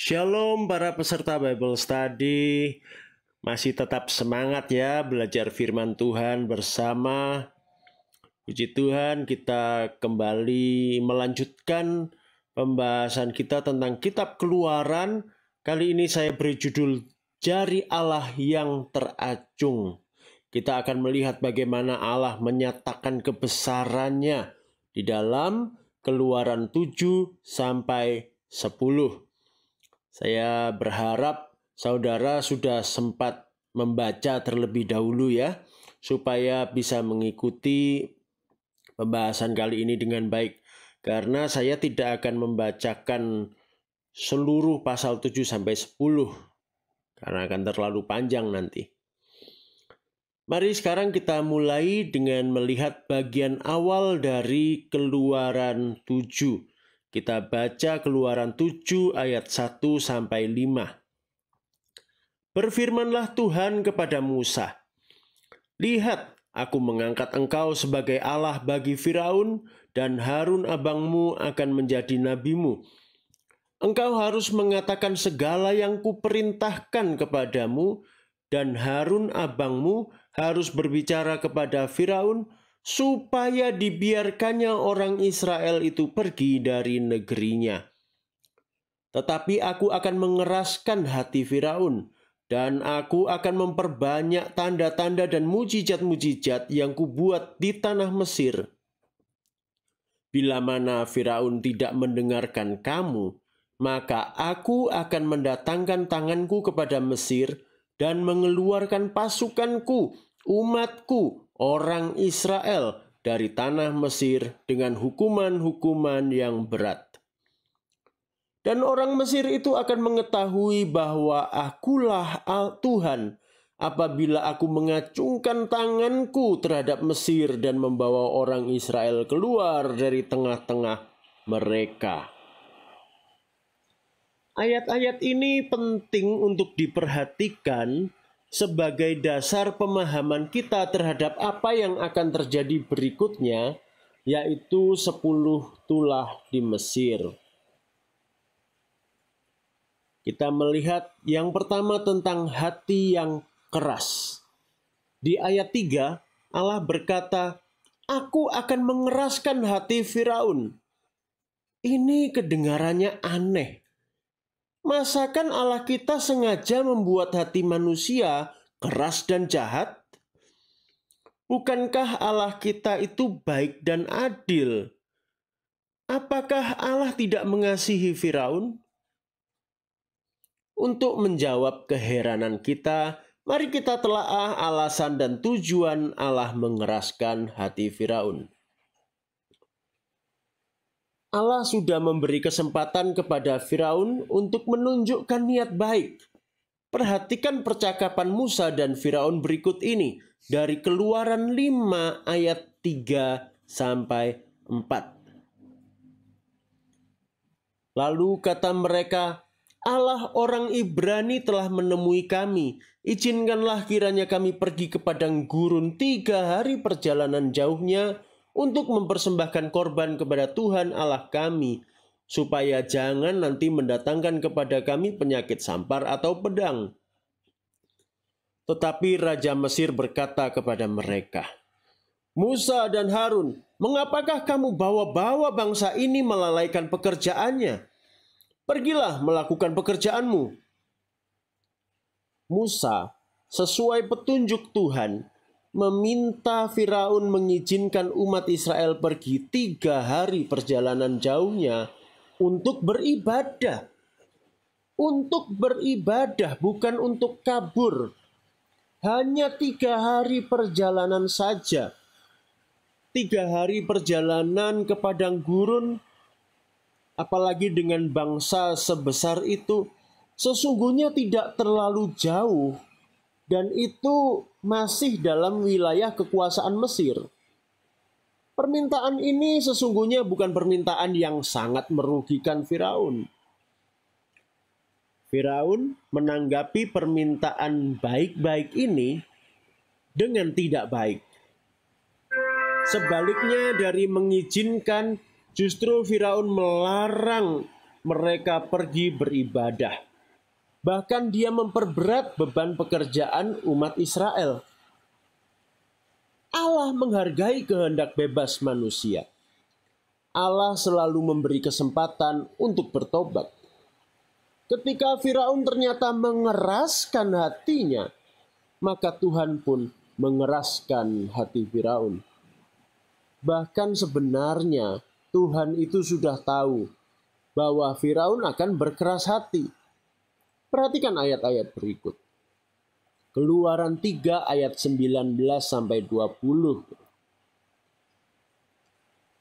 Shalom para peserta Bible Study. Masih tetap semangat ya belajar firman Tuhan bersama. Puji Tuhan, kita kembali melanjutkan pembahasan kita tentang kitab Keluaran. Kali ini saya beri judul Jari Allah yang Teracung. Kita akan melihat bagaimana Allah menyatakan kebesarannya di dalam Keluaran 7 sampai 10. Saya berharap saudara sudah sempat membaca terlebih dahulu ya, supaya bisa mengikuti pembahasan kali ini dengan baik. Karena saya tidak akan membacakan seluruh pasal 7 sampai 10, karena akan terlalu panjang nanti. Mari sekarang kita mulai dengan melihat bagian awal dari Keluaran 7. Kita baca Keluaran 7 ayat 1 sampai 5. Berfirmanlah Tuhan kepada Musa, "Lihat, aku mengangkat engkau sebagai Allah bagi Firaun, dan Harun abangmu akan menjadi nabimu. Engkau harus mengatakan segala yang kuperintahkan kepadamu, dan Harun abangmu harus berbicara kepada Firaun, supaya dibiarkannya orang Israel itu pergi dari negerinya. Tetapi aku akan mengeraskan hati Firaun, dan aku akan memperbanyak tanda-tanda dan mujizat-mujizat yang kubuat di tanah Mesir. Bila mana Firaun tidak mendengarkan kamu, maka aku akan mendatangkan tanganku kepada Mesir dan mengeluarkan pasukanku, umatku, orang Israel dari tanah Mesir dengan hukuman-hukuman yang berat. Dan orang Mesir itu akan mengetahui bahwa akulah Tuhan apabila aku mengacungkan tanganku terhadap Mesir dan membawa orang Israel keluar dari tengah-tengah mereka." Ayat-ayat ini penting untuk diperhatikan sebagai dasar pemahaman kita terhadap apa yang akan terjadi berikutnya, yaitu 10 tulah di Mesir. Kita melihat yang pertama tentang hati yang keras. Di ayat 3, Allah berkata, "Aku akan mengeraskan hati Firaun." Ini kedengarannya aneh. Masakan Allah kita sengaja membuat hati manusia keras dan jahat? Bukankah Allah kita itu baik dan adil? Apakah Allah tidak mengasihi Firaun? Untuk menjawab keheranan kita, mari kita telaah alasan dan tujuan Allah mengeraskan hati Firaun. Allah sudah memberi kesempatan kepada Firaun untuk menunjukkan niat baik. Perhatikan percakapan Musa dan Firaun berikut ini dari Keluaran 5 ayat 3 sampai 4. Lalu kata mereka, "Allah orang Ibrani telah menemui kami. Izinkanlah kiranya kami pergi ke padang gurun 3 hari perjalanan jauhnya untuk mempersembahkan korban kepada Tuhan Allah kami, supaya jangan nanti mendatangkan kepada kami penyakit sampar atau pedang." Tetapi Raja Mesir berkata kepada mereka, "Musa dan Harun, mengapakah kamu bawa-bawa bangsa ini melalaikan pekerjaannya? Pergilah melakukan pekerjaanmu." Musa, sesuai petunjuk Tuhan, meminta Firaun mengizinkan umat Israel pergi 3 hari perjalanan jauhnya untuk beribadah. Untuk beribadah, bukan untuk kabur. Hanya 3 hari perjalanan saja. 3 hari perjalanan ke padang gurun, apalagi dengan bangsa sebesar itu, sesungguhnya tidak terlalu jauh. Dan itu masih dalam wilayah kekuasaan Mesir. Permintaan ini sesungguhnya bukan permintaan yang sangat merugikan Firaun. Firaun menanggapi permintaan baik-baik ini dengan tidak baik. Sebaliknya dari mengizinkan, justru Firaun melarang mereka pergi beribadah. Bahkan dia memperberat beban pekerjaan umat Israel. Allah menghargai kehendak bebas manusia. Allah selalu memberi kesempatan untuk bertobat. Ketika Firaun ternyata mengeraskan hatinya, maka Tuhan pun mengeraskan hati Firaun. Bahkan sebenarnya Tuhan itu sudah tahu bahwa Firaun akan berkeras hati. Perhatikan ayat-ayat berikut. Keluaran 3 ayat 19 sampai 20.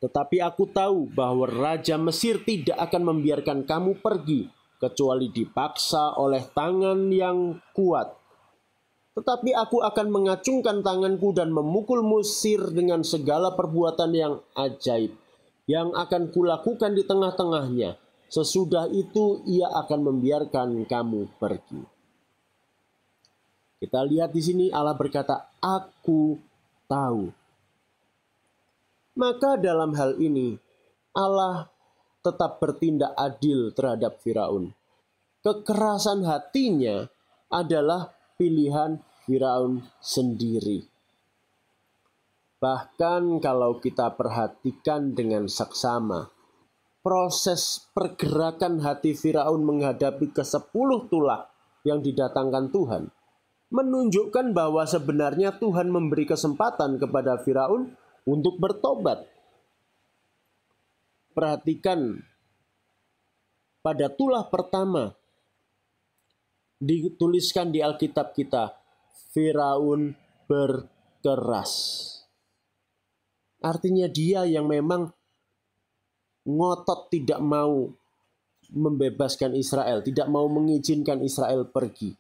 Tetapi aku tahu bahwa Raja Mesir tidak akan membiarkan kamu pergi, kecuali dipaksa oleh tangan yang kuat. Tetapi aku akan mengacungkan tanganku dan memukul Mesir dengan segala perbuatan yang ajaib, yang akan kulakukan di tengah-tengahnya. Sesudah itu ia akan membiarkan kamu pergi. Kita lihat di sini Allah berkata, aku tahu. Maka dalam hal ini Allah tetap bertindak adil terhadap Firaun. Kekerasan hatinya adalah pilihan Firaun sendiri. Bahkan kalau kita perhatikan dengan seksama, proses pergerakan hati Firaun menghadapi ke-10 tulah yang didatangkan Tuhan menunjukkan bahwa sebenarnya Tuhan memberi kesempatan kepada Firaun untuk bertobat. Perhatikan pada tulah pertama dituliskan di Alkitab kita, Firaun berkeras. Artinya dia yang memang ngotot tidak mau membebaskan Israel, tidak mau mengizinkan Israel pergi.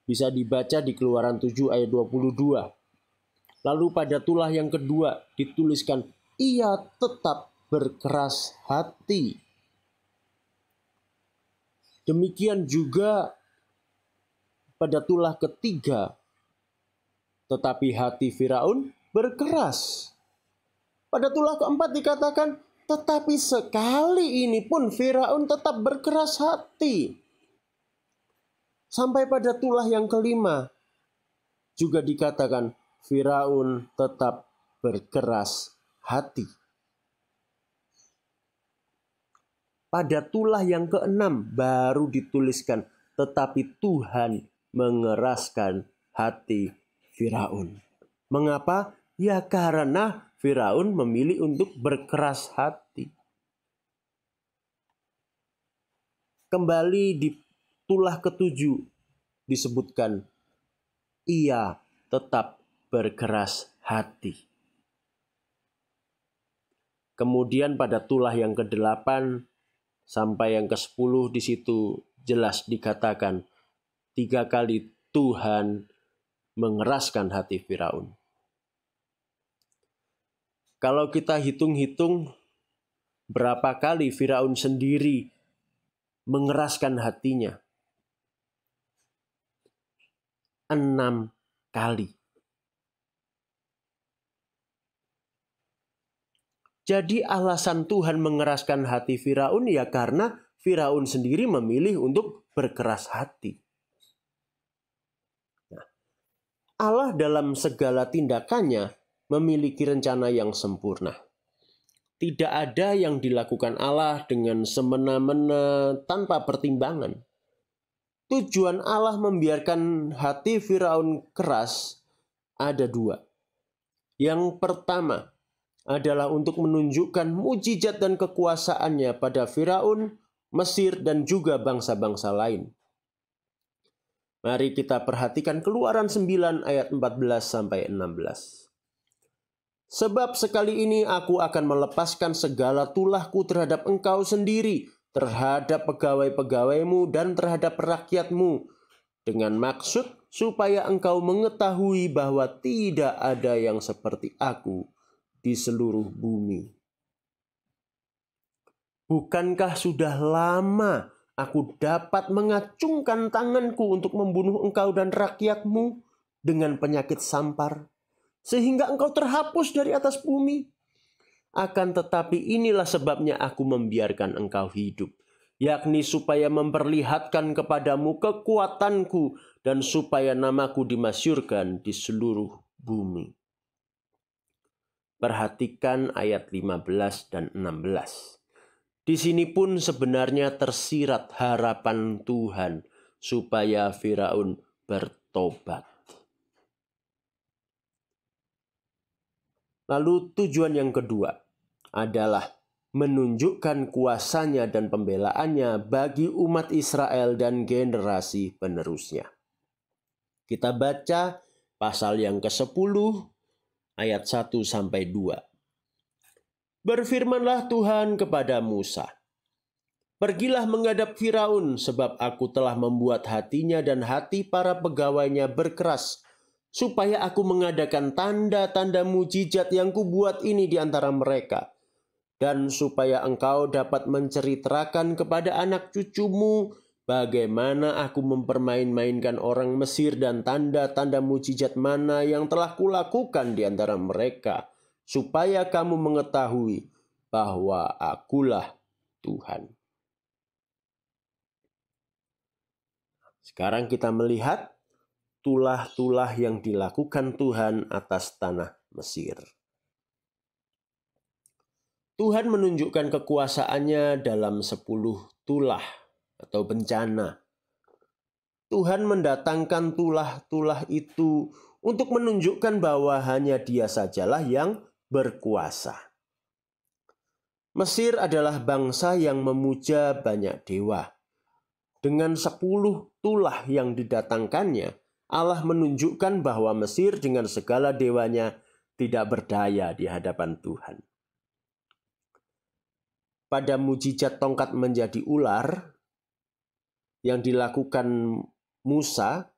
Bisa dibaca di Keluaran 7 ayat 22. Lalu pada tulah yang kedua dituliskan, ia tetap berkeras hati. Demikian juga pada tulah ketiga, tetapi hati Firaun berkeras. Pada tulah keempat dikatakan, tetapi sekali ini pun Firaun tetap berkeras hati. Sampai pada tulah yang kelima juga dikatakan, Firaun tetap berkeras hati. Pada tulah yang keenam baru dituliskan, tetapi Tuhan mengeraskan hati Firaun. Mengapa? Ya karena Firaun memilih untuk berkeras hati. Kembali di tulah ketujuh disebutkan, ia tetap berkeras hati. Kemudian pada tulah yang ke-8 sampai yang ke-10 di situ jelas dikatakan 3 kali Tuhan mengeraskan hati Firaun. Kalau kita hitung-hitung berapa kali Firaun sendiri mengeraskan hatinya? 6 kali. Jadi alasan Tuhan mengeraskan hati Firaun ya karena Firaun sendiri memilih untuk berkeras hati. Nah, Allah dalam segala tindakannya memiliki rencana yang sempurna. Tidak ada yang dilakukan Allah dengan semena-mena tanpa pertimbangan. Tujuan Allah membiarkan hati Firaun keras ada 2. Yang pertama adalah untuk menunjukkan mujizat dan kekuasaannya pada Firaun, Mesir, dan juga bangsa-bangsa lain. Mari kita perhatikan Keluaran 9 ayat 14-16. Sebab sekali ini aku akan melepaskan segala tulahku terhadap engkau sendiri, terhadap pegawai-pegawaimu dan terhadap rakyatmu, dengan maksud supaya engkau mengetahui bahwa tidak ada yang seperti aku di seluruh bumi. Bukankah sudah lama aku dapat mengacungkan tanganku untuk membunuh engkau dan rakyatmu dengan penyakit sampar, sehingga engkau terhapus dari atas bumi? Akan tetapi inilah sebabnya aku membiarkan engkau hidup, yakni supaya memperlihatkan kepadamu kekuatanku dan supaya namaku dimasyurkan di seluruh bumi. Perhatikan ayat 15 dan 16. Di sini pun sebenarnya tersirat harapan Tuhan supaya Firaun bertobat. Lalu tujuan yang kedua adalah menunjukkan kuasanya dan pembelaannya bagi umat Israel dan generasi penerusnya. Kita baca pasal yang ke-10 ayat 1-2. Berfirmanlah Tuhan kepada Musa, "Pergilah menghadap Firaun, sebab aku telah membuat hatinya dan hati para pegawainya berkeras, supaya aku mengadakan tanda-tanda mujizat yang kubuat ini di antara mereka, dan supaya engkau dapat menceritakan kepada anak cucumu bagaimana aku mempermain-mainkan orang Mesir dan tanda-tanda mujizat mana yang telah kulakukan di antara mereka, supaya kamu mengetahui bahwa akulah Tuhan." Sekarang kita melihat tulah-tulah yang dilakukan Tuhan atas tanah Mesir. Tuhan menunjukkan kekuasaannya dalam 10 tulah atau bencana. Tuhan mendatangkan tulah-tulah itu untuk menunjukkan bahwa hanya Dia sajalah yang berkuasa. Mesir adalah bangsa yang memuja banyak dewa. Dengan 10 tulah yang didatangkannya, Allah menunjukkan bahwa Mesir dengan segala dewanya tidak berdaya di hadapan Tuhan. Pada mujizat tongkat menjadi ular yang dilakukan Musa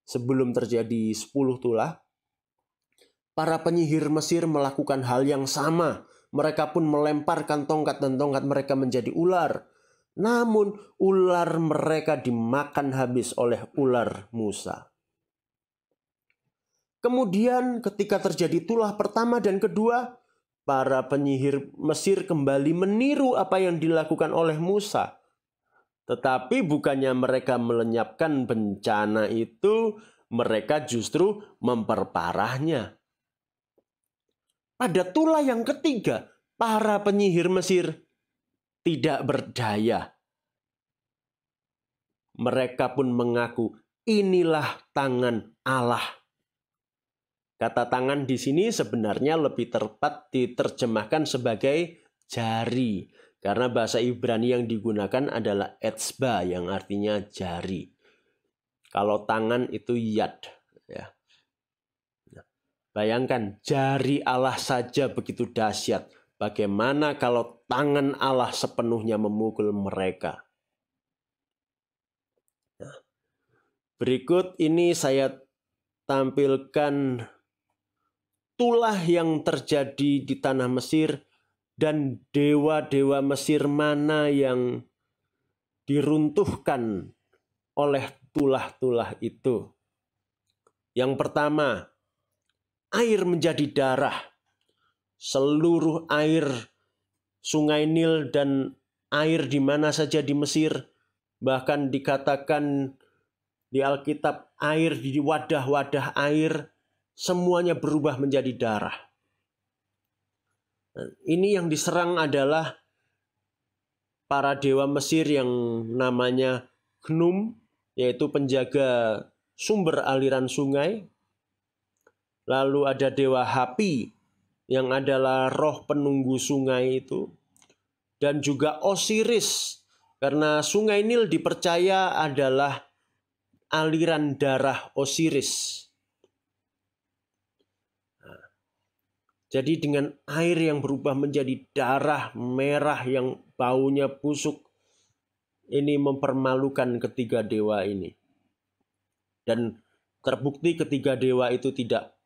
sebelum terjadi 10 tulah, para penyihir Mesir melakukan hal yang sama. Mereka pun melemparkan tongkat dan tongkat mereka menjadi ular. Namun ular mereka dimakan habis oleh ular Musa. Kemudian ketika terjadi tulah pertama dan kedua, para penyihir Mesir kembali meniru apa yang dilakukan oleh Musa. Tetapi bukannya mereka melenyapkan bencana itu, mereka justru memperparahnya. Pada tulah yang ketiga, para penyihir Mesir tidak berdaya. Mereka pun mengaku, inilah tangan Allah. Kata tangan di sini sebenarnya lebih tepat diterjemahkan sebagai jari. Karena bahasa Ibrani yang digunakan adalah etzba yang artinya jari. Kalau tangan itu yad. Ya. Bayangkan jari Allah saja begitu dahsyat. Bagaimana kalau tangan Allah sepenuhnya memukul mereka? Nah, berikut ini saya tampilkan tulah yang terjadi di tanah Mesir dan dewa-dewa Mesir mana yang diruntuhkan oleh tulah-tulah itu. Yang pertama, air menjadi darah. Seluruh air Sungai Nil dan air di mana saja di Mesir, bahkan dikatakan di Alkitab air di wadah-wadah air, semuanya berubah menjadi darah. Ini yang diserang adalah para dewa Mesir yang namanya Khnum, yaitu penjaga sumber aliran sungai. Lalu ada dewa Hapi, yang adalah roh penunggu sungai itu. Dan juga Osiris, karena sungai Nil dipercaya adalah aliran darah Osiris. Jadi dengan air yang berubah menjadi darah merah yang baunya busuk, ini mempermalukan ketiga dewa ini. Dan terbukti ketiga dewa itu tidak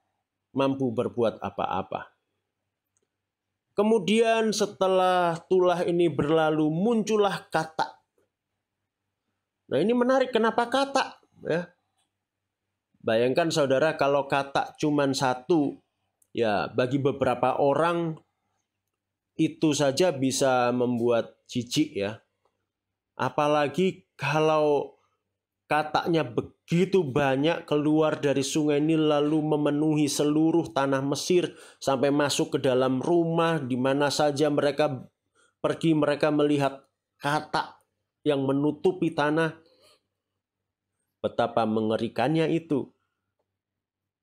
mampu berbuat apa-apa. Kemudian setelah tulah ini berlalu, muncullah katak. Nah ini menarik, kenapa katak? Ya. Bayangkan saudara kalau katak cuma satu, ya bagi beberapa orang itu saja bisa membuat jijik ya. Apalagi kalau kataknya begitu banyak keluar dari sungai Nil lalu memenuhi seluruh tanah Mesir sampai masuk ke dalam rumah, di mana saja mereka pergi mereka melihat katak yang menutupi tanah. Betapa mengerikannya itu.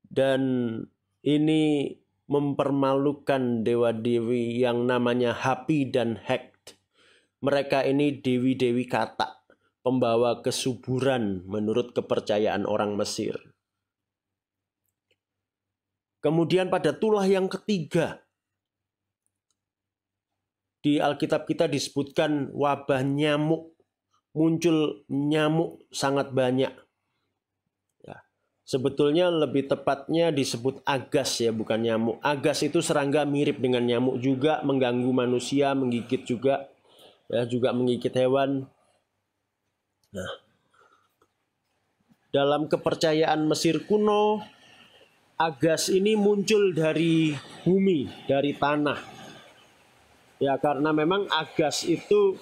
Dan ini mempermalukan dewa-dewi yang namanya Hapi dan Hekt. Mereka ini dewi-dewi katak, pembawa kesuburan menurut kepercayaan orang Mesir. Kemudian pada tulah yang ketiga, di Alkitab kita disebutkan wabah nyamuk. Muncul nyamuk sangat banyak. Ya, sebetulnya lebih tepatnya disebut agas ya, bukan nyamuk. Agas itu serangga mirip dengan nyamuk juga, mengganggu manusia, menggigit juga. Ya, juga menggigit hewan. Nah, dalam kepercayaan Mesir kuno, agas ini muncul dari bumi, dari tanah. Ya, karena memang agas itu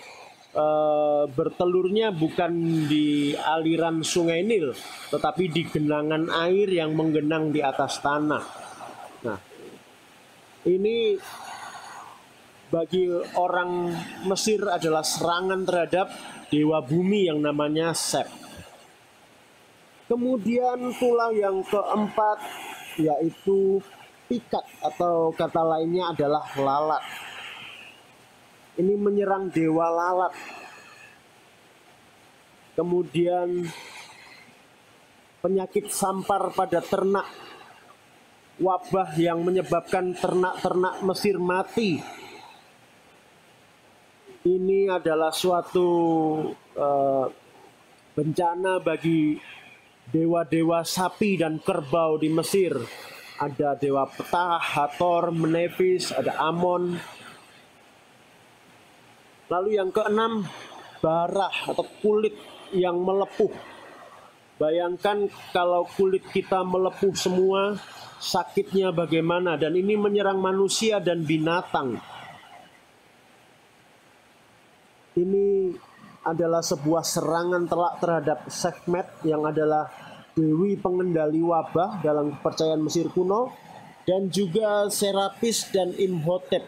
bertelurnya bukan di aliran sungai Nil, tetapi di genangan air yang menggenang di atas tanah. Nah, ini bagi orang Mesir adalah serangan terhadap dewa bumi yang namanya Sep. Kemudian tulah yang keempat yaitu Pikat, atau kata lainnya adalah lalat. Ini menyerang dewa lalat. Kemudian penyakit sampar pada ternak, wabah yang menyebabkan ternak-ternak Mesir mati. Ini adalah suatu bencana bagi dewa-dewa sapi dan kerbau di Mesir. Ada dewa Ptah, Hathor, Menepis, ada Amon. Lalu yang keenam, barah atau kulit yang melepuh. Bayangkan kalau kulit kita melepuh semua, sakitnya bagaimana. Dan ini menyerang manusia dan binatang. Ini adalah sebuah serangan telak terhadap Sekhmet yang adalah dewi pengendali wabah dalam kepercayaan Mesir kuno, dan juga Serapis dan Imhotep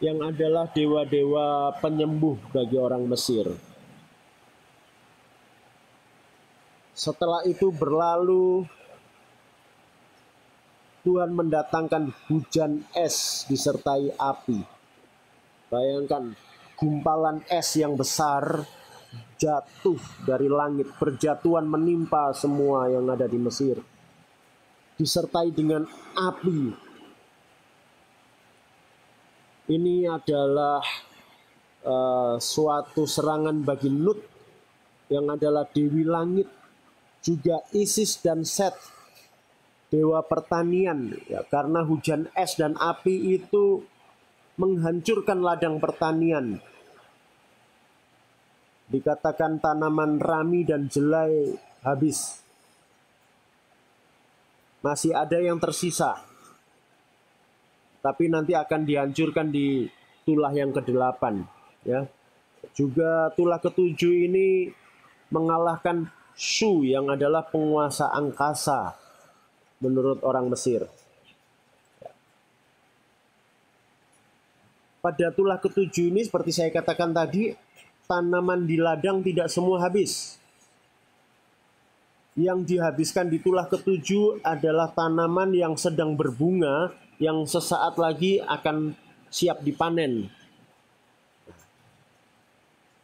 yang adalah dewa-dewa penyembuh bagi orang Mesir. Setelah itu berlalu, Tuhan mendatangkan hujan es disertai api. Bayangkan, gumpalan es yang besar jatuh dari langit, berjatuhan menimpa semua yang ada di Mesir, disertai dengan api. Ini adalah suatu serangan bagi Nut yang adalah dewi langit, juga Isis dan Set, dewa pertanian, ya, karena hujan es dan api itu menghancurkan ladang pertanian. Dikatakan tanaman rami dan jelai habis. Masih ada yang tersisa, tapi nanti akan dihancurkan di tulah yang ke-8. Ya. Juga tulah ke-7 ini mengalahkan Shu yang adalah penguasa angkasa menurut orang Mesir. Pada tulah ke-7 ini seperti saya katakan tadi, tanaman di ladang tidak semua habis. Yang dihabiskan di tulah ke-7 adalah tanaman yang sedang berbunga, yang sesaat lagi akan siap dipanen.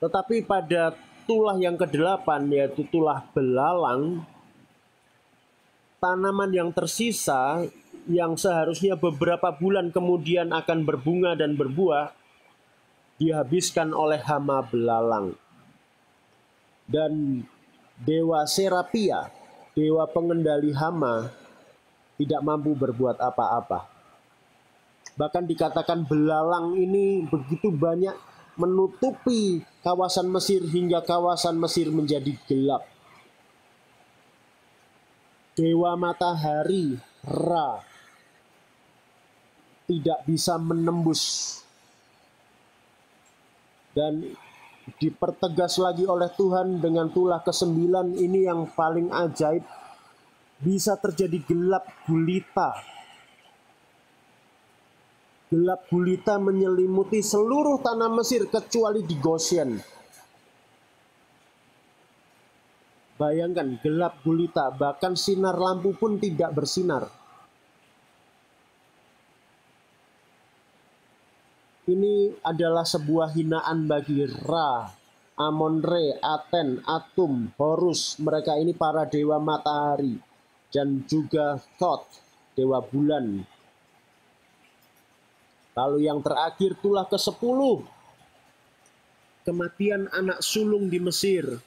Tetapi pada tulah yang ke-8, yaitu tulah belalang, tanaman yang tersisa yang seharusnya beberapa bulan kemudian akan berbunga dan berbuah, dihabiskan oleh hama belalang. Dan dewa Serapia, dewa pengendali hama, tidak mampu berbuat apa-apa. Bahkan dikatakan belalang ini begitu banyak menutupi kawasan Mesir hingga kawasan Mesir menjadi gelap. Dewa matahari, Ra, tidak bisa menembus Dan dipertegas lagi oleh Tuhan dengan tulah ke-9 ini yang paling ajaib. Bisa terjadi gelap gulita. Gelap gulita menyelimuti seluruh tanah Mesir kecuali di Goshen. Bayangkan, gelap gulita, bahkan sinar lampu pun tidak bersinar. Ini adalah sebuah hinaan bagi Ra, Amon-Re, Aten, Atum, Horus. Mereka ini para dewa matahari. Dan juga Thoth, dewa bulan. Lalu yang terakhir, tulah ke-10. Kematian anak sulung di Mesir.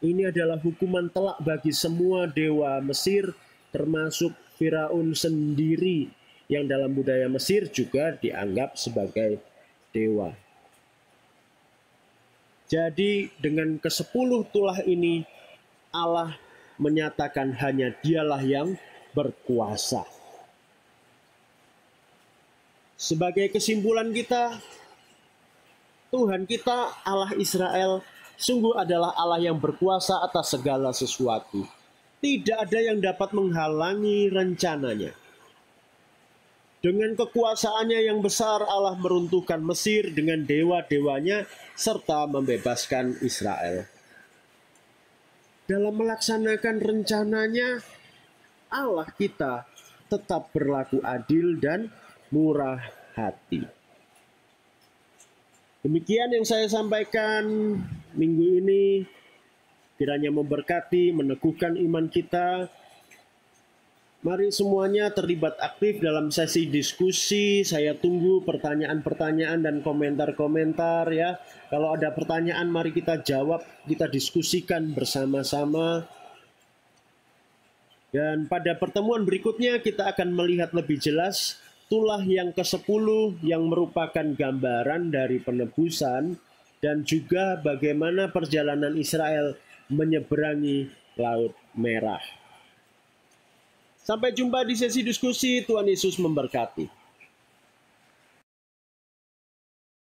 Ini adalah hukuman telak bagi semua dewa Mesir, termasuk Firaun sendiri, yang dalam budaya Mesir juga dianggap sebagai dewa. Jadi dengan ke-10 tulah ini, Allah menyatakan hanya Dialah yang berkuasa. Sebagai kesimpulan kita, Tuhan kita, Allah Israel, sungguh adalah Allah yang berkuasa atas segala sesuatu. Tidak ada yang dapat menghalangi rencananya. Dengan kekuasaannya yang besar, Allah meruntuhkan Mesir dengan dewa-dewanya serta membebaskan Israel. Dalam melaksanakan rencananya, Allah kita tetap berlaku adil dan murah hati. Demikian yang saya sampaikan minggu ini. Kiranya memberkati, meneguhkan iman kita. Mari semuanya terlibat aktif dalam sesi diskusi. Saya tunggu pertanyaan-pertanyaan dan komentar-komentar ya. Kalau ada pertanyaan mari kita jawab, kita diskusikan bersama-sama. Dan pada pertemuan berikutnya kita akan melihat lebih jelas tulah yang ke-10 yang merupakan gambaran dari penebusan dan juga bagaimana perjalanan Israel menyeberangi Laut Merah. Sampai jumpa di sesi diskusi. Tuhan Yesus memberkati.